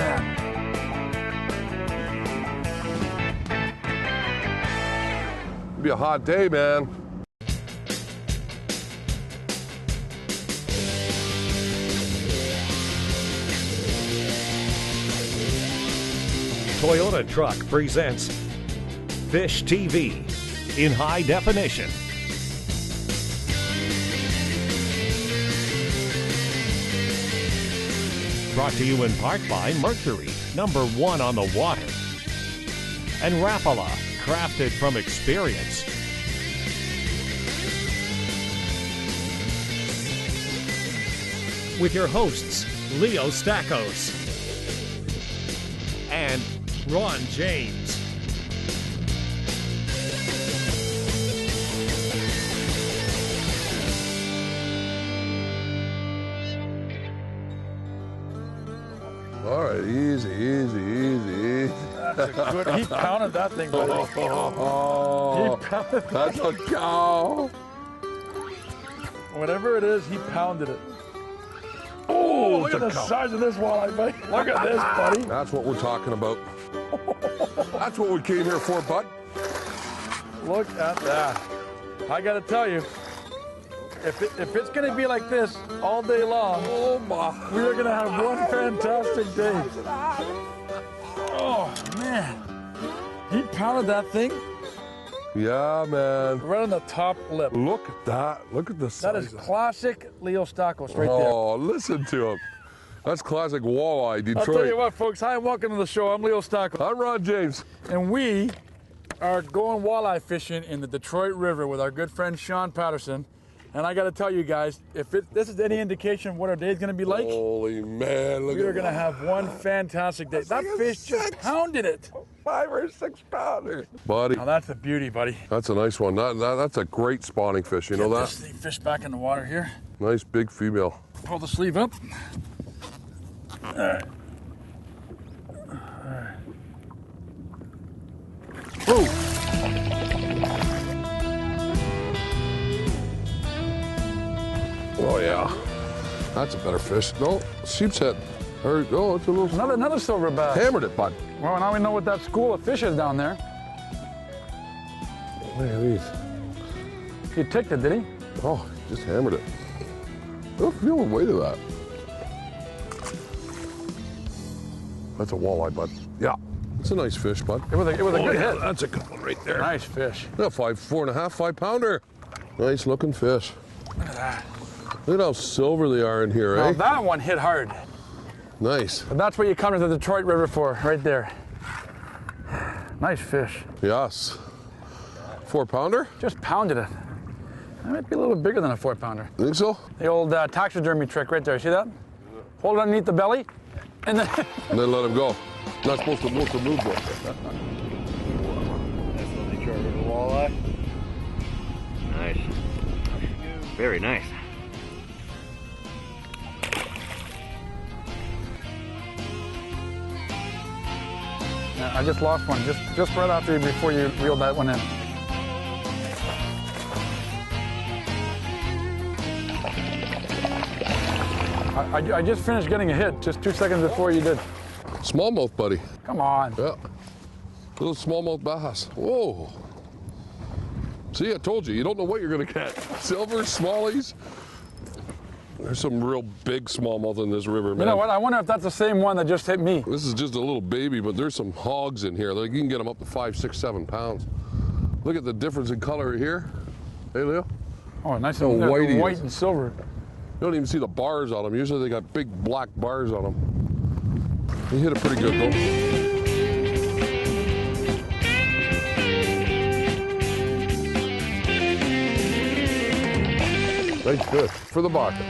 man. It'll be a hot day, man. Toyota Truck presents Fish TV in high definition. Brought to you in part by Mercury, #1 on the water, and Rapala, crafted from experience. With your hosts, Leo Stackos and Ron James. All right, easy, easy, easy, easy. That's a good, he pounded that thing, buddy. Oh, He pounded that's a cow. Whatever it is, he pounded it. Oh, Look at the size of this walleye, buddy. Look at this, buddy. That's what we're talking about. That's what we came here for, bud. Look at that. I got to tell you, if it's going to be like this all day long, Oh my! we are going to have one fantastic day. Oh, man. He pounded that thing Yeah, man. right on the top lip. Look at that. Look at the size. That is classic Leo Stackos right there. Oh, listen to him. That's classic walleye, Detroit. I'll tell you what, folks. Hi, and welcome to the show. I'm Leo Stackos. I'm Ron James. And we are going walleye fishing in the Detroit River with our good friend Sean Patterson. And I got to tell you guys, if this is any indication of what our day is going to be like, Holy man, look we are at going to have one fantastic day. That like a fish just 6 pounded it. 5 or 6 pounder. Buddy, Now that's a beauty, buddy. that's a nice one. That's a great spawning fish, you know Get that? this thing fish back in the water here. Nice big female. Pull the sleeve up. All right. Whoa. Oh yeah, that's a better fish. No, sheep's head. Or, oh, it's a little... Another silverback. Hammered it, bud. Well, now we know what that school of fish is down there. Look at these. He ticked it, did he? Oh, just hammered it. I don't feel the weight of that. That's a walleye, bud. Yeah, it's a nice fish, bud. It was a good yeah, hit. that's a good one right there. Nice fish. Yeah, 4.5, 5 pounder. Nice looking fish. Look at that. Look at how silver they are in here, Now eh? that one hit hard. Nice. But that's what you come to the Detroit River for, right there. Nice fish. Yes. 4 pounder? Just pounded it. That might be a little bigger than a 4-pounder. Think so? The old taxidermy trick right there. See that? Hold it underneath the belly, and then And then let him go. Not supposed to move though. That's what they charge a walleye. Nice. Very nice. I just lost one, just right after you, before you reeled that one in. I just finished getting a hit just 2 seconds before you did. Smallmouth, buddy. Come on. Yeah. Little smallmouth bass. Whoa. See, I told you, you don't know what you're gonna catch. Silver, smallies. There's some real big smallmouth in this river, man. You know what? I wonder if that's the same one that just hit me. This is just a little baby, but there's some hogs in here. Like, you can get them up to 5, 6, 7 pounds. Look at the difference in color here. Hey, Leo. Oh, nice How and white he white is. and silver. You don't even see the bars on them. Usually they got big black bars on them. He hit it pretty good, though. Nice fish for the bucket.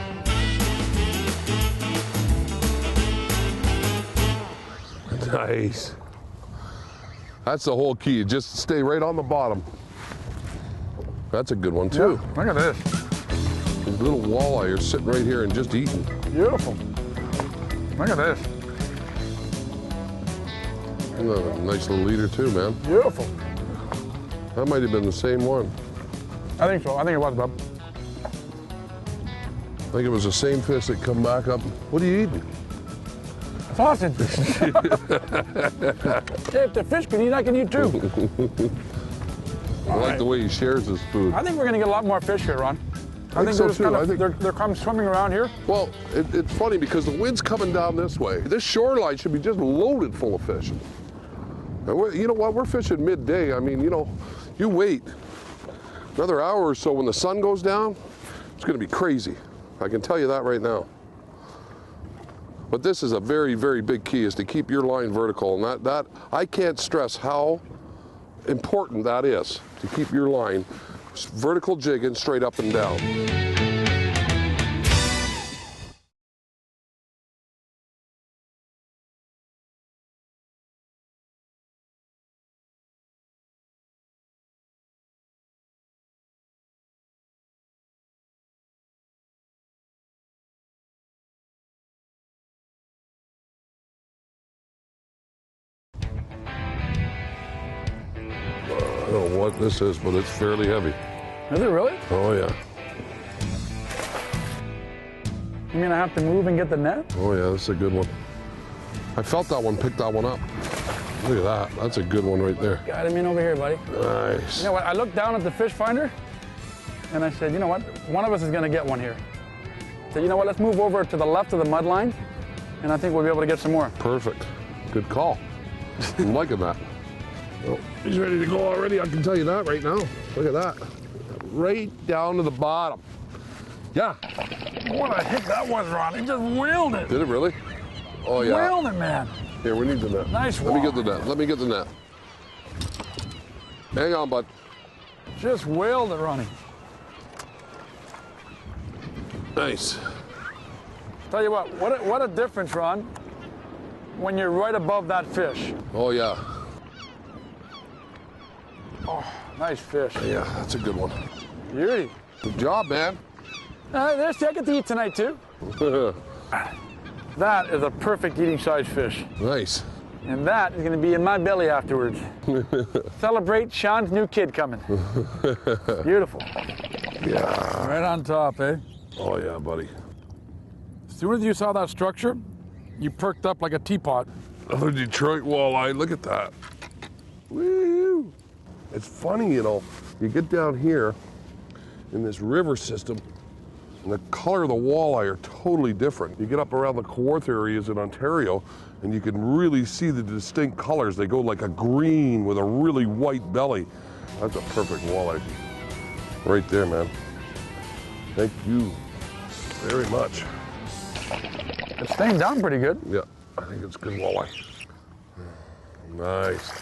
Nice. That's the whole key. Just stay right on the bottom. That's a good one, too. Yeah, look at this. These little walleye are sitting right here and just eating. Beautiful. Look at this. And a nice little leader, too, man. Beautiful. That might have been the same one. I think so. I think it was, bub. I think it was the same fish that come back up. What are you eating? tossing. Hey, if the fish can eat, I can eat too. I like the way he shares his food. I think we're going to get a lot more fish here, Ron. I think so they're just too. kind I of, think- they're come swimming around here. Well, it's funny because the wind's coming down this way. This shoreline should be just loaded full of fish. And you know what? We're fishing midday. I mean, you know, you wait another hour or so when the sun goes down, it's going to be crazy. I can tell you that right now. But this is a very, very big key, is to keep your line vertical. And that I can't stress how important that is, to keep your line vertical jigging straight up and down. I don't know what this is, but it's fairly heavy. Is it really? Oh yeah. You mean I have to move and get the net? Oh yeah, that's a good one. I felt that one, picked that one up. Look at that. That's a good one right there. Got him in over here, buddy. Nice. You know what? I looked down at the fish finder and I said, you know what? One of us is going to get one here. I said, you know what? Let's move over to the left of the mud line and I think we'll be able to get some more. Perfect. Good call. I'm liking that. Oh, he's ready to go already. I can tell you that right now. Look at that. Right down to the bottom. Yeah. What a hit that was, Ron. He just wheeled it. Did it really? Oh yeah. Wheeled it, man. Here, we need the net. Nice Let me one. get the net. Let me get the net. Hang on, bud. Just wheeled it, Ronnie. Nice. Tell you what a difference, Ron, when you're right above that fish. Oh yeah. Oh, nice fish. Yeah, that's a good one. Beauty. Good job, man. There's, I get to eat tonight, too. That is a perfect eating size fish. Nice. And that is going to be in my belly afterwards. Celebrate Sean's new kid coming. Beautiful. Yeah. Right on top, eh? Oh yeah, buddy. As soon as you saw that structure, you perked up like a teapot. Another Detroit walleye. Look at that. Woo! It's funny, you know, you get down here in this river system, and the color of the walleye are totally different. You get up around the Kawarth areas in Ontario, and you can really see the distinct colors. They go like a green with a really white belly. That's a perfect walleye. Right there, man. Thank you very much. It's staying down pretty good. Yeah, I think it's good walleye. Nice.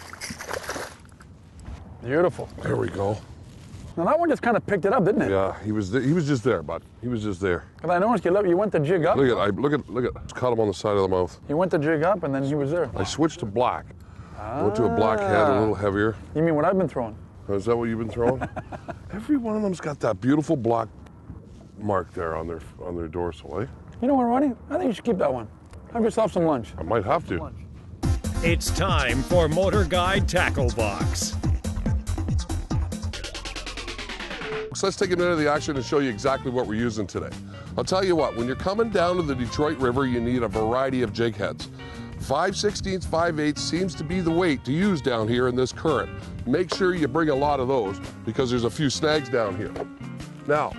Beautiful. There we go. Now that one just kind of picked it up, didn't it? Yeah, he was just there, bud. He was just there. Because I noticed you went to jig up. Look at, just caught him on the side of the mouth. You went to jig up and then he was there. I switched to black. I went to a black head, a little heavier. You mean what I've been throwing? Is that what you've been throwing? Every one of them's got that beautiful black mark there on their dorsal, eh? You know what, Ronnie? I think you should keep that one. Have yourself some lunch. I might have to. It's time for Motor Guide Tackle Box. So let's take a minute of the action and show you exactly what we're using today. I'll tell you what, when you're coming down to the Detroit River, you need a variety of jig heads. 5/16, 5/8 seems to be the weight to use down here in this current. Make sure you bring a lot of those because there's a few snags down here. Now,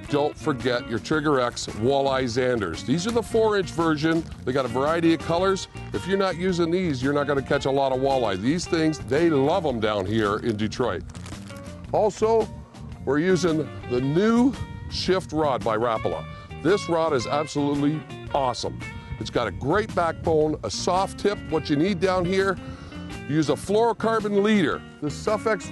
don't forget your Trigger X Walleye Xanders. These are the 4-inch version. They got a variety of colors. If you're not using these, you're not going to catch a lot of walleye. These things, they love them down here in Detroit. Also, we're using the new Shift rod by Rapala. This rod is absolutely awesome. It's got a great backbone, a soft tip. What you need down here, use a fluorocarbon leader. The Suffix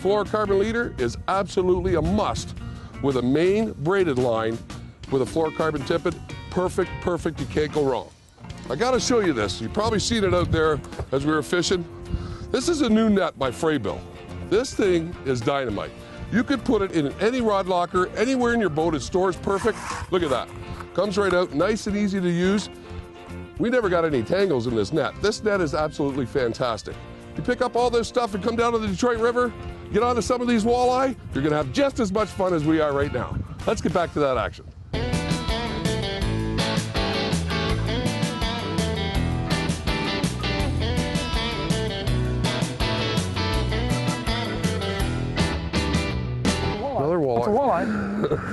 fluorocarbon leader is absolutely a must with a main braided line with a fluorocarbon tippet. Perfect, perfect, you can't go wrong. I gotta show you this. You've probably seen it out there as we were fishing. This is a new net by Fraybill. This thing is dynamite. You could put it in any rod locker, anywhere in your boat. It stores perfect. Look at that. Comes right out, nice and easy to use. We never got any tangles in this net. This net is absolutely fantastic. You pick up all this stuff and come down to the Detroit River, get onto some of these walleye, you're gonna have just as much fun as we are right now. Let's get back to that action.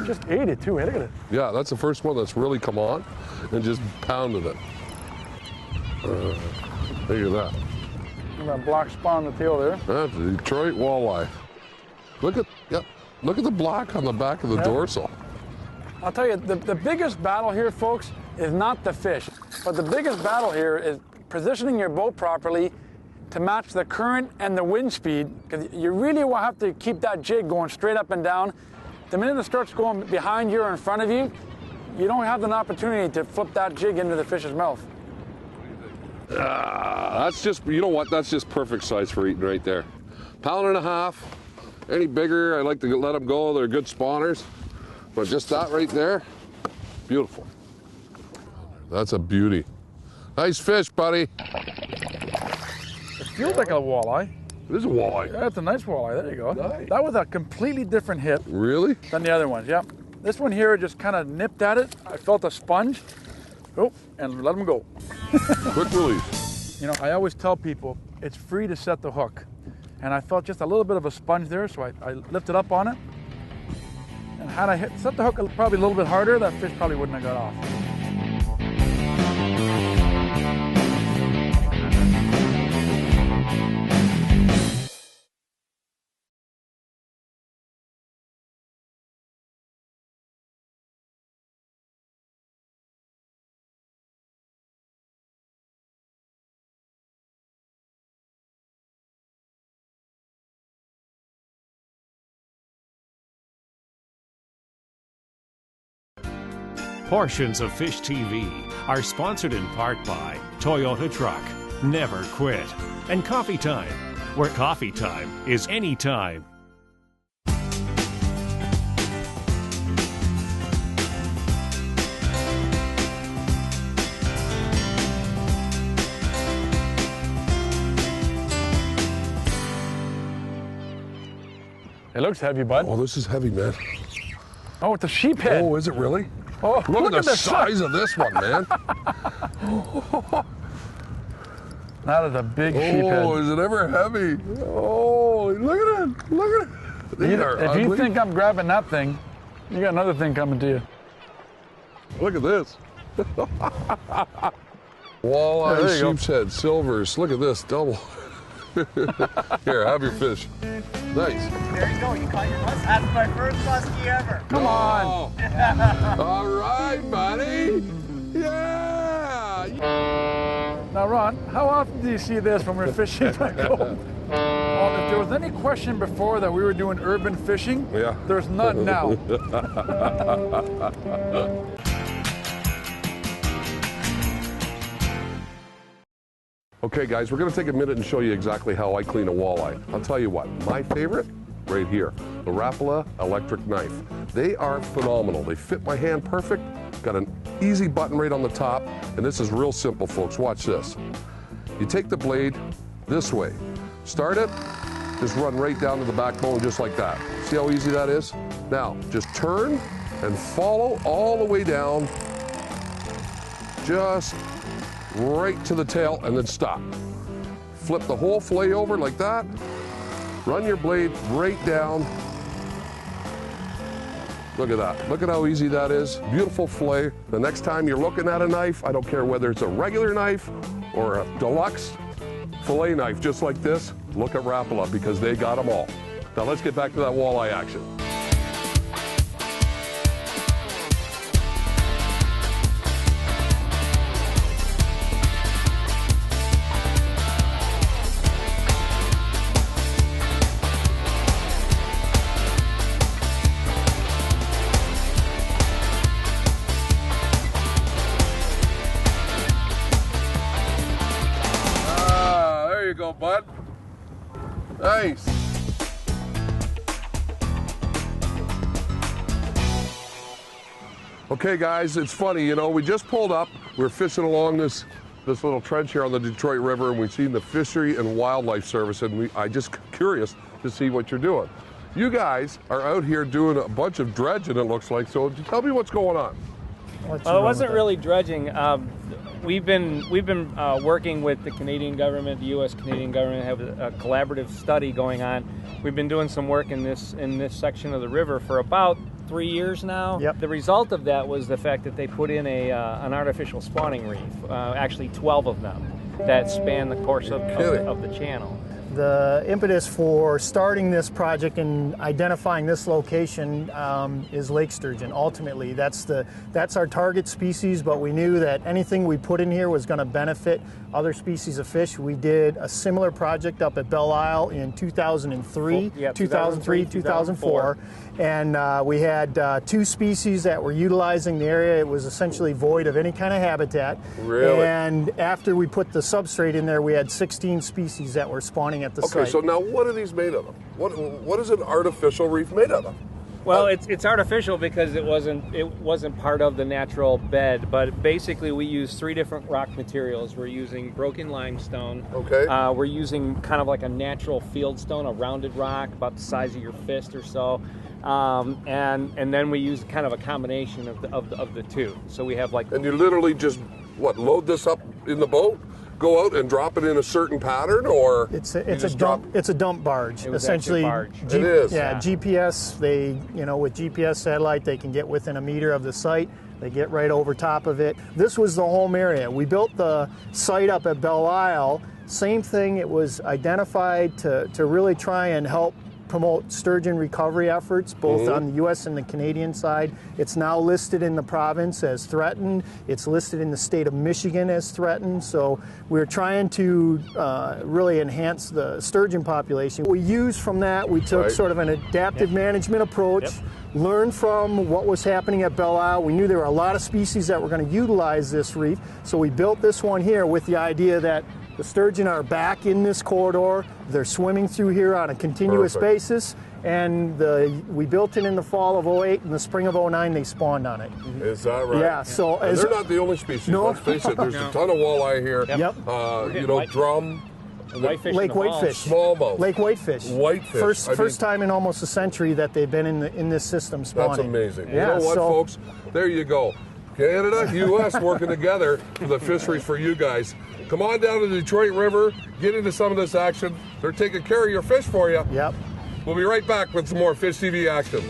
Just ate it too. Look at it. Yeah, that's the first one that's really come on and just pounded it. Look at that. Look at that black spot on the tail there. That's a Detroit walleye. Look at the black on the back of the dorsal. I'll tell you, the biggest battle here, folks, is not the fish, but the biggest battle here is positioning your boat properly to match the current and the wind speed, because you really will have to keep that jig going straight up and down. The minute it starts going behind you or in front of you, you don't have an opportunity to flip that jig into the fish's mouth. That's just, you know what, that's just perfect size for eating right there. £1.5. Any bigger, I like to let them go. They're good spawners. But just that right there, beautiful. That's a beauty. Nice fish, buddy. It feels like a walleye. It is a walleye. Yeah, it's a nice walleye. There you go. Nice. That was a completely different hit Really? than the other ones. Yep. This one here just kind of nipped at it. I felt a sponge. Oh, and let them go. Quick release. You know, I always tell people it's free to set the hook. And I felt just a little bit of a sponge there, so I lifted up on it. And had I set the hook probably a little bit harder, that fish probably wouldn't have got off. Portions of Fish TV are sponsored in part by Toyota Truck, Never Quit, and Coffee Time, where coffee time is anytime. It looks heavy, bud. Oh, this is heavy, man. Oh, it's a sheephead. Oh, is it really? Oh, Look at the size of this one, man. That is a big Oh, sheephead. is it ever heavy? Oh, look at it. Look at it. These are If ugly. you think I'm grabbing that thing, you got another thing coming to you. Look at this. There Walleye, you go. sheep's head, silvers. Look at this, double. Here, have your fish. Nice. There you go, you caught your muskie. That's my first muskie ever. Come on. Oh. All right, buddy. Yeah. Now, Ron, how often do you see this when we're fishing back home? Well, if there was any question before that we were doing urban fishing, Yeah. there's none now. Okay, guys, we're going to take a minute and show you exactly how I clean a walleye. I'll tell you what, my favorite, right here, the Rapala electric knife. They are phenomenal. They fit my hand perfect, got an easy button right on the top, and this is real simple, folks. Watch this. You take the blade this way, start it, just run right down to the backbone just like that. See how easy that is? Now, just turn and follow all the way down, just right to the tail, and then stop. Flip the whole fillet over like that. Run your blade right down. Look at that. Look at how easy that is. Beautiful fillet. The next time you're looking at a knife, I don't care whether it's a regular knife or a deluxe fillet knife just like this, look at Rapala because they got them all. Now let's get back to that walleye action. There you go, bud. Nice. Okay, guys, it's funny, you know, we just pulled up. We're fishing along this little trench here on the Detroit River, and we've seen the Fishery and Wildlife Service, and I just curious to see what you're doing. You guys are out here doing a bunch of dredging, it looks like, so tell me what's going on. Well, it wasn't really dredging. We've been working with the Canadian government, the U.S. Canadian government, have a collaborative study going on. We've been doing some work in this section of the river for about 3 years now. Yep. The result of that was the fact that they put in an artificial spawning reef, actually 12 of them, that span the course of the channel. The impetus for starting this project and identifying this location is lake sturgeon. Ultimately, that's our target species, but we knew that anything we put in here was going to benefit other species of fish. We did a similar project up at Belle Isle in 2003, 2004, and we had 2 species that were utilizing the area. It was essentially void of any kind of habitat. Really? And after we put the substrate in there, we had 16 species that were spawning at the site. Okay, so now what are these made of? What is an artificial reef made out of? Well, it's artificial because it wasn't part of the natural bed, but basically we use 3 different rock materials. We're using broken limestone. Okay. We're using kind of like a natural fieldstone, a rounded rock about the size of your fist or so, and then we use kind of a combination of the two. So we have like. And you literally just load this up in the boat? Go out and drop it in a certain pattern, or it's a dump barge. Essentially, barge. It is. Yeah, GPS. With GPS satellite, they can get within a meter of the site. They get right over top of it. This was the home area. We built the site up at Belle Isle. Same thing. It was identified to really try and help promote sturgeon recovery efforts, both on the U.S. and the Canadian side. It's now listed in the province as threatened. It's listed in the state of Michigan as threatened. So we're trying to really enhance the sturgeon population. We used from that, we took sort of an adaptive management approach, learned from what was happening at Belle Isle. We knew there were a lot of species that were going to utilize this reef. So we built this one here with the idea that the sturgeon are back in this corridor. They're swimming through here on a continuous basis, and we built it in the fall of 08. In the spring of 09, they spawned on it. Is that right? Yeah. So they're not the only species. No. Let's face it. There's a ton of walleye here. Yep. Drum. Whitefish Lake whitefish. Smallmouth. Lake whitefish. Whitefish. First time in almost a century that they've been in this system spawning. That's amazing. Yeah, you know what, folks? There you go. Canada, U.S. working together for the fisheries for you guys. Come on down to the Detroit River, get into some of this action. They're taking care of your fish for you. Yep. We'll be right back with some more Fish TV action.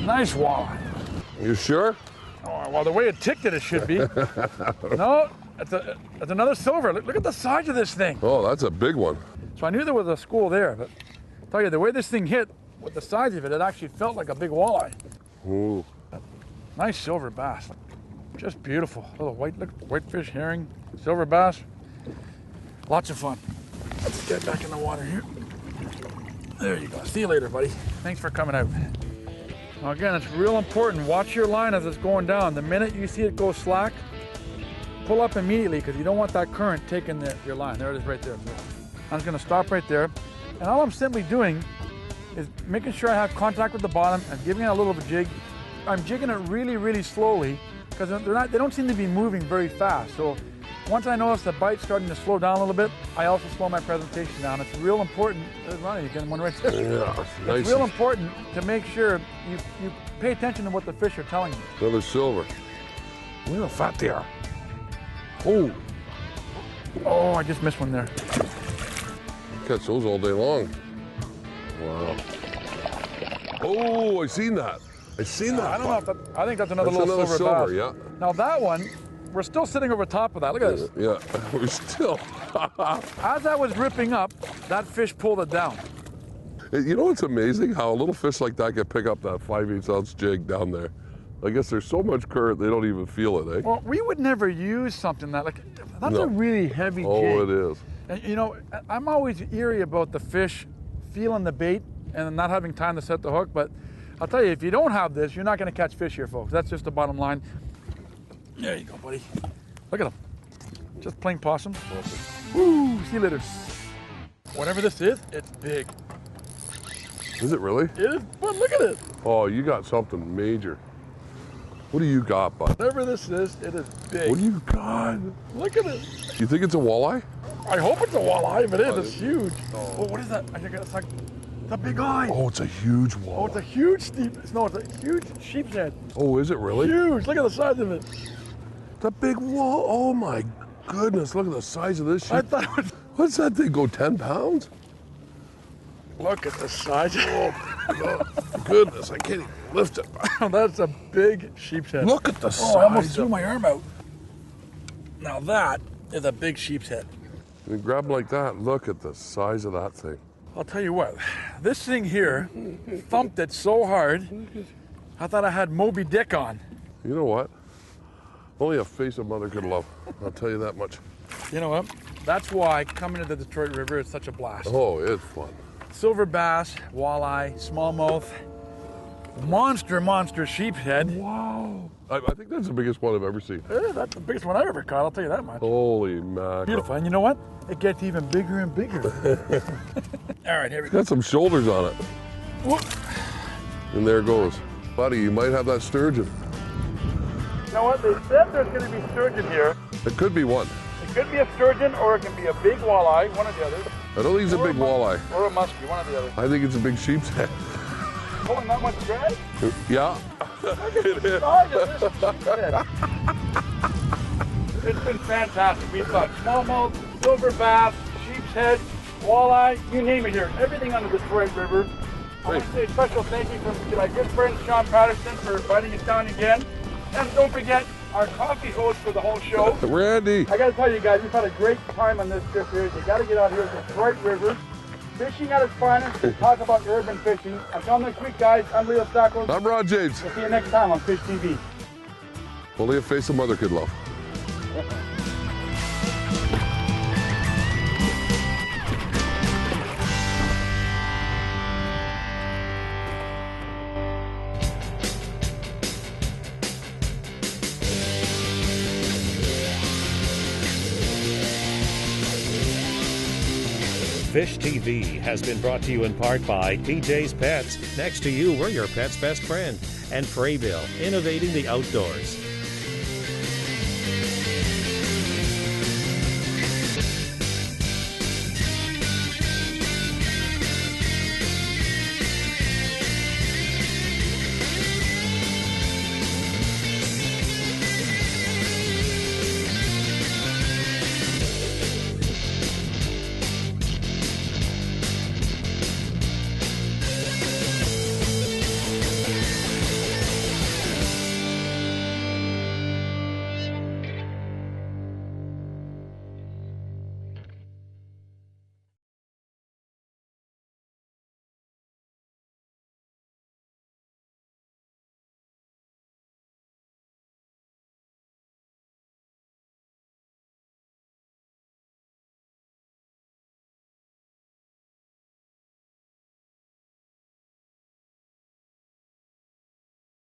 Nice walleye. You sure? Oh, well, the way it ticked it should be. No, it's another silver. Look at the size of this thing. Oh, that's a big one. So I knew there was a school there, but I tell you, the way this thing hit, with the size of it, it actually felt like a big walleye. Ooh. Nice silver bass. Just beautiful. Little whitefish, herring, silver bass. Lots of fun. Let's get back in the water here. There you go. See you later, buddy. Thanks for coming out. Now again, it's real important. Watch your line as it's going down. The minute you see it go slack, pull up immediately because you don't want that current taking your line. There it is right there. I'm just going to stop right there. And all I'm simply doing is making sure I have contact with the bottom and giving it a little bit of jig. I'm jigging it really, really slowly because they don't seem to be moving very fast. So once I notice the bite's starting to slow down a little bit, I also slow my presentation down. It's real important. There's Ronnie, you get one right there. Yeah, nice. It's real important to make sure you pay attention to what the fish are telling you. Another silver. Look how fat they are. Oh. Oh, I just missed one there. Catch those all day long. Wow. Oh, I seen that. I seen that. I don't know if that, I think that's another That's little another silver bass. yeah. Now that one, we're still sitting over top of that. Look at this. Yeah, we're still. As I was ripping up, that fish pulled it down. You know what's amazing? How a little fish like that can pick up that 5/8 ounce jig down there. I guess there's so much current they don't even feel it, eh? Well, we would never use something that's No. a really heavy jig. Oh, it is. And you know, I'm always eerie about the fish feeling the bait and not having time to set the hook, but I'll tell you, if you don't have this, you're not going to catch fish here, folks. That's just the bottom line. There you go, buddy. Look at him. Just plain possum. Woo, see you later. Whatever this is, it's big. Is it really? It is, but look at it. Oh, you got something major. What do you got, bud? Whatever this is, it is big. What do you got? Look at it. You think it's a walleye? I hope it's a walleye. If it is, it's huge. Oh, what is that? I think it's like the big eye. Oh, it's a huge walleye. Oh, it's a huge no, it's a huge sheep's head. Oh, is it really? Huge. Look at the size of it. It's a big wall. Oh my goodness, look at the size of this sheep. I thought it was... What's that thing, go 10 pounds? Look at the size. Oh, goodness, I can't even lift it. That's a big sheep's head. Look at the size. Oh, I almost threw my arm out. Now that is a big sheep's head. You grab them like that, look at the size of that thing. I'll tell you what, this thing here thumped it so hard, I thought I had Moby Dick on. You know what? Only a face a mother could love. I'll tell you that much. You know what? That's why coming to the Detroit River is such a blast. Oh, it's fun. Silver bass, walleye, smallmouth, monster sheep's head. Wow. I think that's the biggest one I've ever seen. That's the biggest one I ever caught, I'll tell you that much. Holy mackerel. Beautiful, and you know what? It gets even bigger and bigger. All right, here we go. Got some shoulders on it. Whoop. And there it goes. Buddy, you might have that sturgeon. You know what? They said there's going to be sturgeon here. It could be one. It could be a sturgeon or it can be a big walleye, one or the other. I don't think it's a big walleye. Or a muskie, one or the other. I think it's a big sheep's head. Pulling that much drag? Yeah. It is. It's been fantastic. We've got smallmouth, silver bass, sheep's head, walleye, you name it here. Everything on the Detroit River. I want to say a special thank you to my good friend Sean Patterson for inviting us down again. And don't forget our coffee host for the whole show. Randy. I got to tell you guys, we've had a great time on this trip here. You got to get out here to the Detroit River. Fishing at its finest. We talk about urban fishing. Until next week, guys, I'm Leo Stackles. I'm Ron James. We'll see you next time on Fish TV. Only a face a mother could love. Fish TV has been brought to you in part by PJ's Pets. Next to you, we're your pet's best friend. And Frayville, innovating the outdoors.